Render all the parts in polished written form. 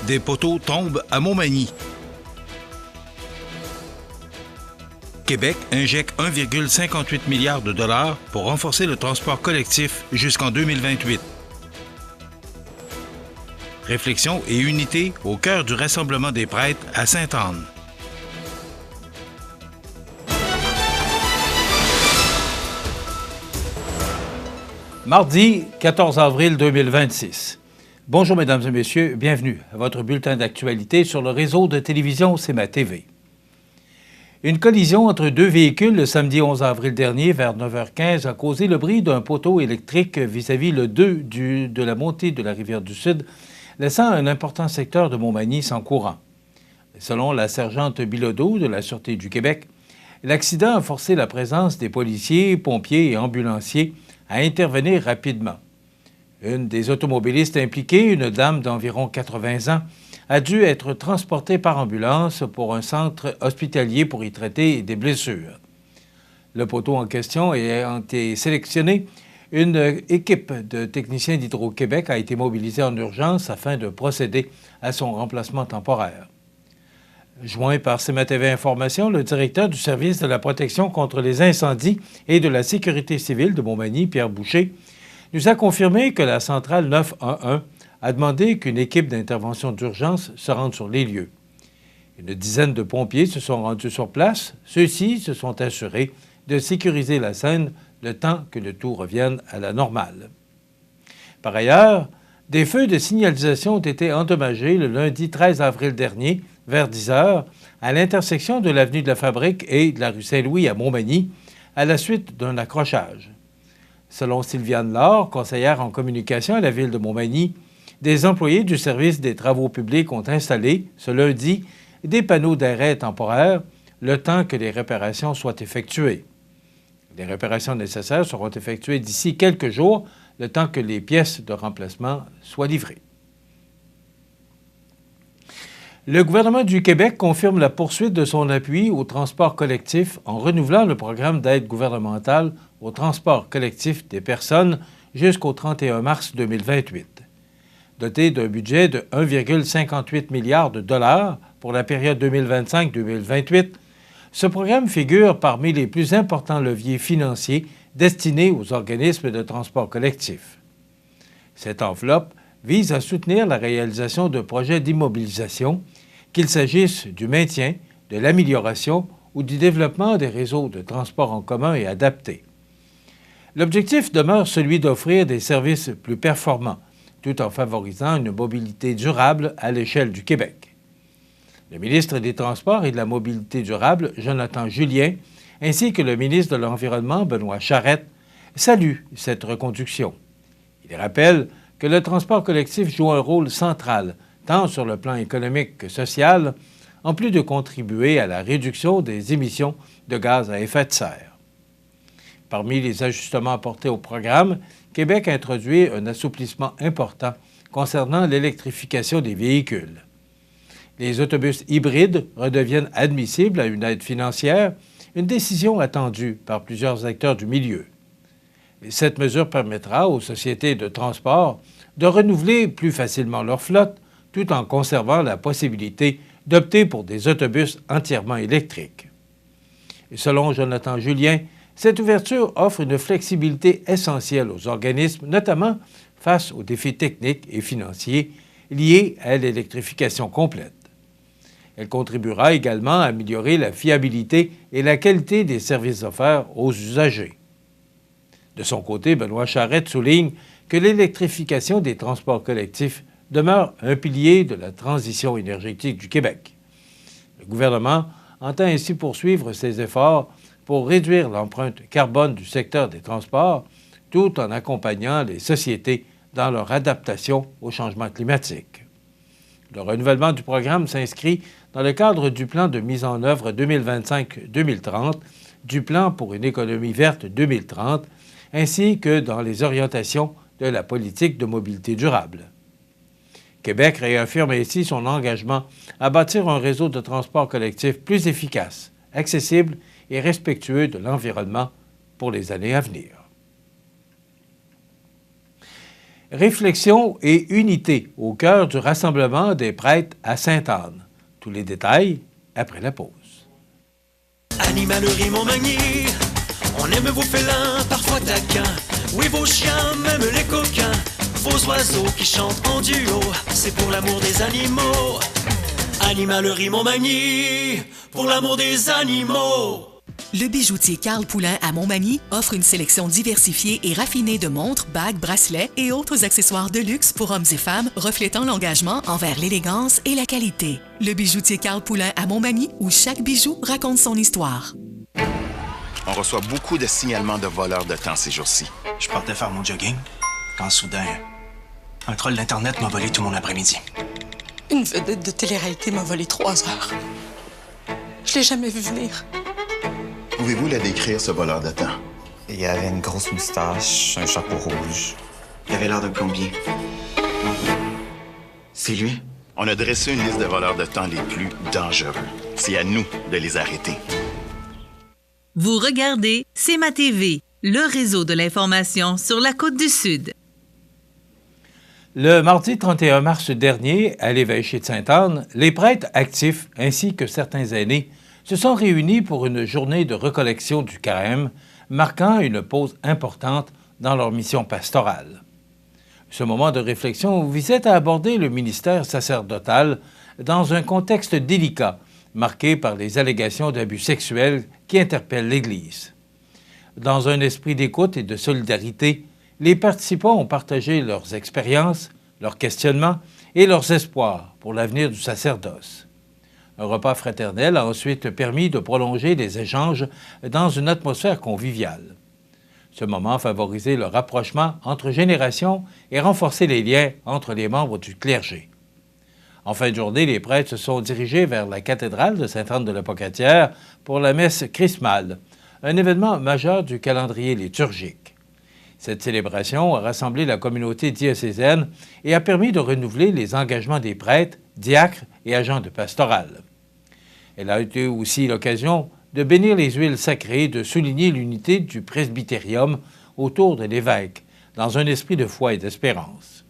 Des poteaux tombent à Montmagny. Québec injecte 1,58 milliard de dollars pour renforcer le transport collectif jusqu'en 2028. Réflexion et unité au cœur du rassemblement des prêtres à Sainte-Anne. Mardi 14 avril 2026. Bonjour mesdames et messieurs, bienvenue à votre bulletin d'actualité sur le réseau de télévision CMA TV. Une collision entre deux véhicules le samedi 11 avril dernier vers 9h15 a causé le bris d'un poteau électrique vis-à-vis le 2 de la montée de la rivière du Sud, laissant un important secteur de Montmagny sans courant. Selon la sergente Bilodeau de la Sûreté du Québec, l'accident a forcé la présence des policiers, pompiers et ambulanciers à intervenir rapidement. Une des automobilistes impliquées, une dame d'environ 80 ans, a dû être transportée par ambulance pour un centre hospitalier pour y traiter des blessures. Le poteau en question ayant été sélectionné, une équipe de techniciens d'Hydro-Québec a été mobilisée en urgence afin de procéder à son remplacement temporaire. Joint par CMA TV Information, le directeur du service de la protection contre les incendies et de la sécurité civile de Montmagny, Pierre Boucher, nous a confirmé que la centrale 911 a demandé qu'une équipe d'intervention d'urgence se rende sur les lieux. Une dizaine de pompiers se sont rendus sur place. Ceux-ci se sont assurés de sécuriser la scène le temps que le tout revienne à la normale. Par ailleurs, des feux de signalisation ont été endommagés le lundi 13 avril dernier, vers 10 heures, à l'intersection de l'avenue de la Fabrique et de la rue Saint-Louis à Montmagny, à la suite d'un accrochage. Selon Sylviane Laure, conseillère en communication à la ville de Montmagny, des employés du service des travaux publics ont installé, ce lundi, des panneaux d'arrêt temporaires le temps que les réparations soient effectuées. Les réparations nécessaires seront effectuées d'ici quelques jours, le temps que les pièces de remplacement soient livrées. Le gouvernement du Québec confirme la poursuite de son appui au transport collectif en renouvelant le programme d'aide gouvernementale au transport collectif des personnes jusqu'au 31 mars 2028. Doté d'un budget de 1,58 milliard de dollars pour la période 2025-2028, ce programme figure parmi les plus importants leviers financiers destinés aux organismes de transport collectif. Cette enveloppe vise à soutenir la réalisation de projets d'immobilisation, qu'il s'agisse du maintien, de l'amélioration ou du développement des réseaux de transport en commun et adaptés. L'objectif demeure celui d'offrir des services plus performants, tout en favorisant une mobilité durable à l'échelle du Québec. Le ministre des Transports et de la Mobilité durable, Jonathan Julien, ainsi que le ministre de l'Environnement, Benoît Charette, saluent cette reconduction. Il rappelle que le transport collectif joue un rôle central, tant sur le plan économique que social, en plus de contribuer à la réduction des émissions de gaz à effet de serre. Parmi les ajustements apportés au programme, Québec a introduit un assouplissement important concernant l'électrification des véhicules. Les autobus hybrides redeviennent admissibles à une aide financière, une décision attendue par plusieurs acteurs du milieu. Cette mesure permettra aux sociétés de transport de renouveler plus facilement leur flotte, tout en conservant la possibilité d'opter pour des autobus entièrement électriques. Et selon Jonathan Julien, cette ouverture offre une flexibilité essentielle aux organismes, notamment face aux défis techniques et financiers liés à l'électrification complète. Elle contribuera également à améliorer la fiabilité et la qualité des services offerts aux usagers. De son côté, Benoît Charette souligne que l'électrification des transports collectifs demeure un pilier de la transition énergétique du Québec. Le gouvernement entend ainsi poursuivre ses efforts pour réduire l'empreinte carbone du secteur des transports, tout en accompagnant les sociétés dans leur adaptation au changement climatique. Le renouvellement du programme s'inscrit dans le cadre du plan de mise en œuvre 2025-2030, du plan pour une économie verte 2030, ainsi que dans les orientations de la politique de mobilité durable. Québec réaffirme ainsi son engagement à bâtir un réseau de transport collectif plus efficace, accessible et respectueux de l'environnement pour les années à venir. Réflexion et unité au cœur du rassemblement des prêtres à Sainte-Anne. Tous les détails après la pause. Animalerie Montmagny, on aime vos félins, parfois taquins. Oui, vos chiens, même les coquins. Vos oiseaux qui chantent en duo, c'est pour l'amour des animaux. Animalerie Montmagny, pour l'amour des animaux. Le bijoutier Carl Poulain à Montmagny offre une sélection diversifiée et raffinée de montres, bagues, bracelets et autres accessoires de luxe pour hommes et femmes reflétant l'engagement envers l'élégance et la qualité. Le bijoutier Carl Poulain à Montmagny, où chaque bijou raconte son histoire. On reçoit beaucoup de signalements de voleurs de temps ces jours-ci. Je partais faire mon jogging quand soudain, un troll d'Internet m'a volé tout mon après-midi. Une vedette de télé-réalité m'a volé 3 heures. Je l'ai jamais vu venir. Pouvez-vous la décrire, ce voleur de temps? Il y avait une grosse moustache, un chapeau rouge. Il avait l'air d'un plombier. C'est lui? On a dressé une liste de voleurs de temps les plus dangereux. C'est à nous de les arrêter. Vous regardez C'est ma TV, le réseau de l'information sur la Côte-du-Sud. Le mardi 31 mars dernier, à l'évêché de Sainte-Anne, les prêtres actifs ainsi que certains aînés se sont réunis pour une journée de recollection du carême, marquant une pause importante dans leur mission pastorale. Ce moment de réflexion visait à aborder le ministère sacerdotal dans un contexte délicat, marqué par les allégations d'abus sexuels qui interpellent l'Église. Dans un esprit d'écoute et de solidarité, les participants ont partagé leurs expériences, leurs questionnements et leurs espoirs pour l'avenir du sacerdoce. Un repas fraternel a ensuite permis de prolonger les échanges dans une atmosphère conviviale. Ce moment favorisait le rapprochement entre générations et renforçait les liens entre les membres du clergé. En fin de journée, les prêtres se sont dirigés vers la cathédrale de Sainte-Anne-de-la-Pocatière pour la messe chrismale, un événement majeur du calendrier liturgique. Cette célébration a rassemblé la communauté diocésaine et a permis de renouveler les engagements des prêtres, diacres et agents de pastoral. Elle a été aussi l'occasion de bénir les huiles sacrées et de souligner l'unité du presbytérium autour de l'évêque, dans un esprit de foi et d'espérance.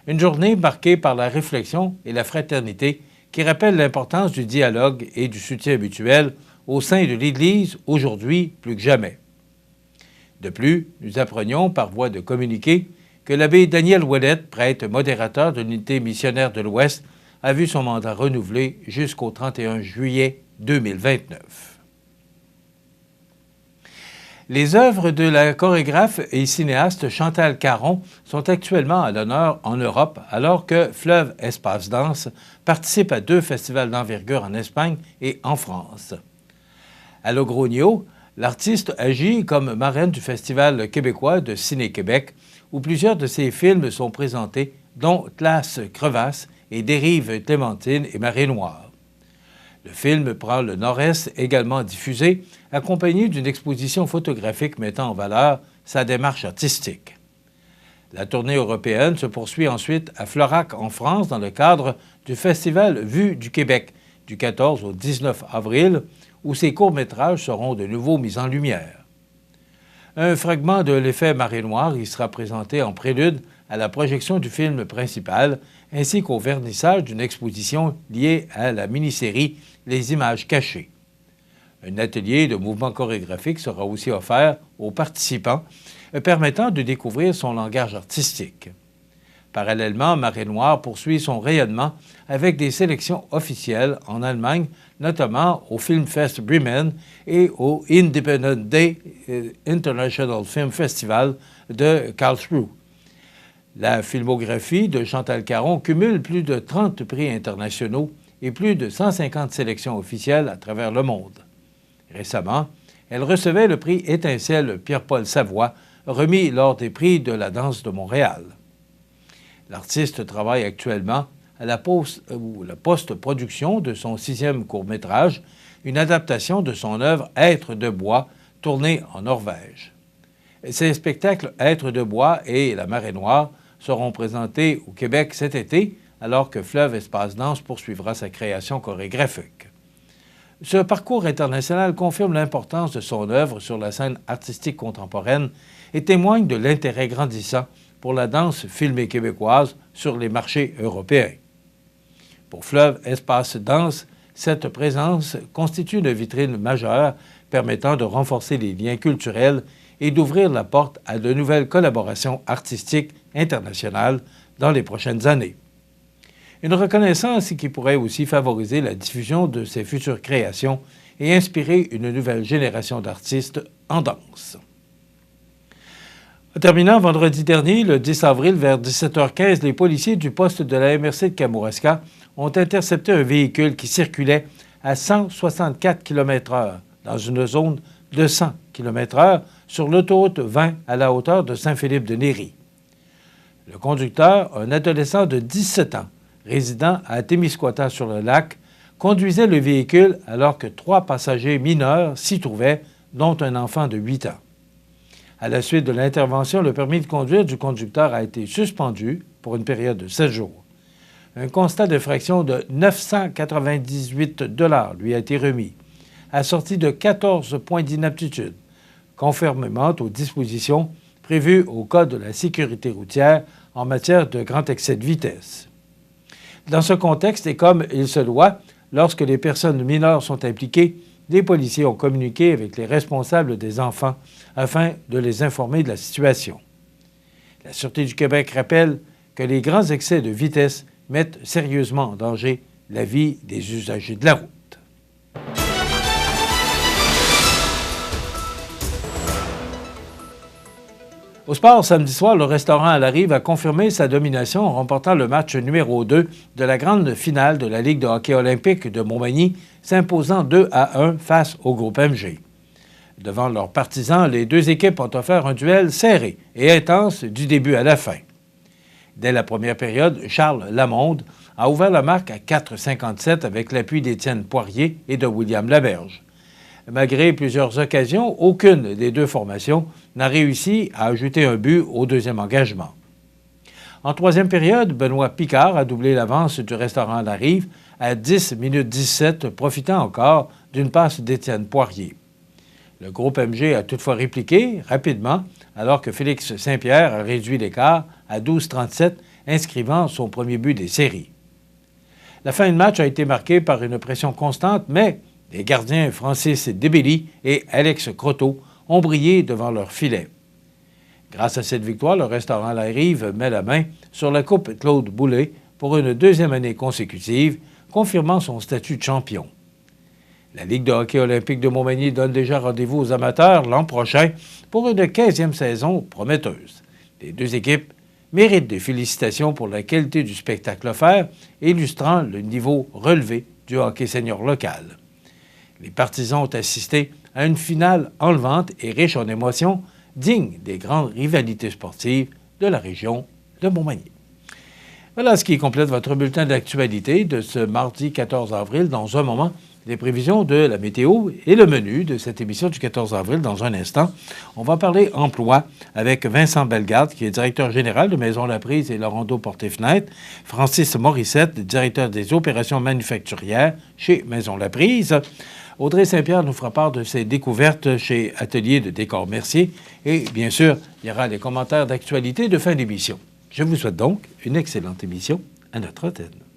Une journée marquée par la réflexion et la fraternité qui rappelle l'importance du dialogue et du soutien mutuel au sein de l'Église aujourd'hui plus que jamais. De plus, nous apprenions par voie de communiqué que l'abbé Daniel Ouellette, prêtre modérateur de l'unité missionnaire de l'Ouest, a vu son mandat renouvelé jusqu'au 31 juillet 2029. Les œuvres de la chorégraphe et cinéaste Chantal Caron sont actuellement à l'honneur en Europe, alors que Fleuve Espace Danse participe à 2 festivals d'envergure en Espagne et en France. À Logrogno, l'artiste agit comme marraine du Festival québécois de Ciné-Québec, où plusieurs de ses films sont présentés, dont Classe Crevasse et Dérive Clémentine et Marée Noire. Le film prend le Nord-Est, également diffusé, accompagné d'une exposition photographique mettant en valeur sa démarche artistique. La tournée européenne se poursuit ensuite à Florac, en France, dans le cadre du Festival Vue du Québec, du 14 au 19 avril, où ses courts-métrages seront de nouveau mis en lumière. Un fragment de l'effet Marée Noire y sera présenté en prélude à la projection du film principal, ainsi qu'au vernissage d'une exposition liée à la mini-série Les images cachées. Un atelier de mouvement chorégraphique sera aussi offert aux participants, permettant de découvrir son langage artistique. Parallèlement, Marée Noire poursuit son rayonnement avec des sélections officielles en Allemagne, notamment au Filmfest Bremen et au Independent Day International Film Festival de Karlsruhe. La filmographie de Chantal Caron cumule plus de 30 prix internationaux et plus de 150 sélections officielles à travers le monde. Récemment, elle recevait le prix Étincelle Pierre-Paul Savoie, remis lors des prix de la danse de Montréal. L'artiste travaille actuellement à la post-production de son 6e court-métrage, une adaptation de son œuvre Être de bois, tournée en Norvège. Ces spectacles Être de bois et La Marée Noire seront présentés au Québec cet été, alors que Fleuve Espace Danse poursuivra sa création chorégraphique. Ce parcours international confirme l'importance de son œuvre sur la scène artistique contemporaine et témoigne de l'intérêt grandissant pour la danse filmée québécoise sur les marchés européens. Pour Fleuve Espace Danse, cette présence constitue une vitrine majeure permettant de renforcer les liens culturels et d'ouvrir la porte à de nouvelles collaborations artistiques internationales dans les prochaines années. Une reconnaissance qui pourrait aussi favoriser la diffusion de ces futures créations et inspirer une nouvelle génération d'artistes en danse. En terminant, vendredi dernier, le 10 avril, vers 17h15, les policiers du poste de la MRC de Kamouraska ont intercepté un véhicule qui circulait à 164 km/h dans une zone de 100 km/h sur l'autoroute 20 à la hauteur de Saint-Philippe-de-Néry. Le conducteur, un adolescent de 17 ans, résidant à Témiscouata-sur-le-Lac, conduisait le véhicule alors que 3 passagers mineurs s'y trouvaient, dont un enfant de 8 ans. À la suite de l'intervention, le permis de conduire du conducteur a été suspendu pour une période de 7 jours. Un constat d'infraction de 998 $ lui a été remis, assorti de 14 points d'inaptitude, conformément aux dispositions prévues au Code de la sécurité routière en matière de grand excès de vitesse. Dans ce contexte, et comme il se doit, lorsque les personnes mineures sont impliquées, les policiers ont communiqué avec les responsables des enfants afin de les informer de la situation. La Sûreté du Québec rappelle que les grands excès de vitesse mettent sérieusement en danger la vie des usagers de la route. Au sport, samedi soir, le restaurant à la Rive a confirmé sa domination en remportant le match numéro 2 de la grande finale de la Ligue de hockey olympique de Montmagny, s'imposant 2-1 face au groupe MG. Devant leurs partisans, les deux équipes ont offert un duel serré et intense du début à la fin. Dès la première période, Charles Lamonde a ouvert la marque à 4,57 avec l'appui d'Étienne Poirier et de William Laberge. Malgré plusieurs occasions, aucune des deux formations n'a réussi à ajouter un but au deuxième engagement. En troisième période, Benoît Picard a doublé l'avance du restaurant à la Rive à 10 minutes 17, profitant encore d'une passe d'Étienne Poirier. Le groupe MG a toutefois répliqué rapidement, alors que Félix Saint-Pierre a réduit l'écart à 12-37, inscrivant son premier but des séries. La fin de match a été marquée par une pression constante, mais les gardiens Francis Debelly et Alex Croteau ont brillé devant leur filet. Grâce à cette victoire, le restaurant à la Rive met la main sur la Coupe Claude Boulay pour une deuxième année consécutive, confirmant son statut de champion. La Ligue de hockey olympique de Montmagny donne déjà rendez-vous aux amateurs l'an prochain pour une 15e saison prometteuse. Les deux équipes méritent des félicitations pour la qualité du spectacle offert, illustrant le niveau relevé du hockey senior local. Les partisans ont assisté à une finale enlevante et riche en émotions, digne des grandes rivalités sportives de la région de Montmagny. Voilà ce qui complète votre bulletin d'actualité de ce mardi 14 avril. Dans un moment, les prévisions de la météo et le menu de cette émission du 14 avril. Dans un instant, on va parler emploi avec Vincent Bellegarde, qui est directeur général de Maison Laprise et Laurando Porte-Fenêtre, Francis Morissette, directeur des opérations manufacturières chez Maison Laprise. Audrey Saint-Pierre nous fera part de ses découvertes chez Atelier de Décor Mercier. Et bien sûr, il y aura les commentaires d'actualité de fin d'émission. Je vous souhaite donc une excellente émission à notre antenne.